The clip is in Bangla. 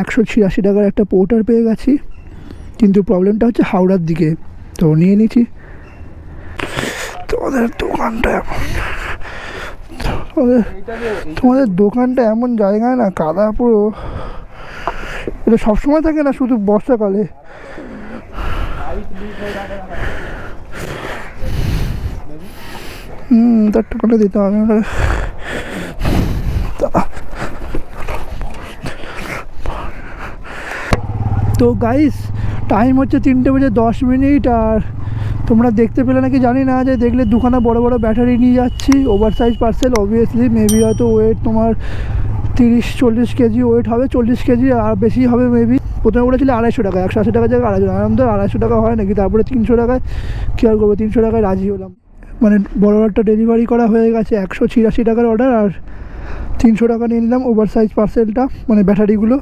186 টাকার একটা পোর্টার পেয়ে গেছি, কিন্তু প্রবলেমটা হচ্ছে হাওড়ার দিকে, তো নিয়ে নিচ্ছি। তোমাদের দোকানটা তোমাদের দোকানটা এমন জায়গায় না, কাদা পুরো, এটা সবসময় থাকে না, শুধু বর্ষাকালে। তার টাকাটা দিতে হবে। তো গাইস, টাইম হচ্ছে 3:10, আর তোমরা দেখতে পেলে নাকি জানি না, যে দেখলে দুখানা বড় বড় ব্যাটারি নিয়ে যাচ্ছি, over size parcel. Obviously maybe হয়তো ওয়েট তোমার 30-40 কেজি ওয়েট হবে, 40 কেজি আর বেশি হবে মেবি। প্রথমে বলেছিল 250 টাকা, 180 টাকা জায়গায় 250 টাকা। আমাদের 250 টাকা হয় নাকি, তারপরে 300 টাকায় কী আর করবো, 300 টাকায় রাজি হলাম। মানে বড় একটা ডেলিভারি করা হয়ে গেছে, 186 টাকার অর্ডার, আর 300 টাকা নিয়ে নিলাম ওভার সাইজ পার্সেলটা, মানে ব্যাটারিগুলো।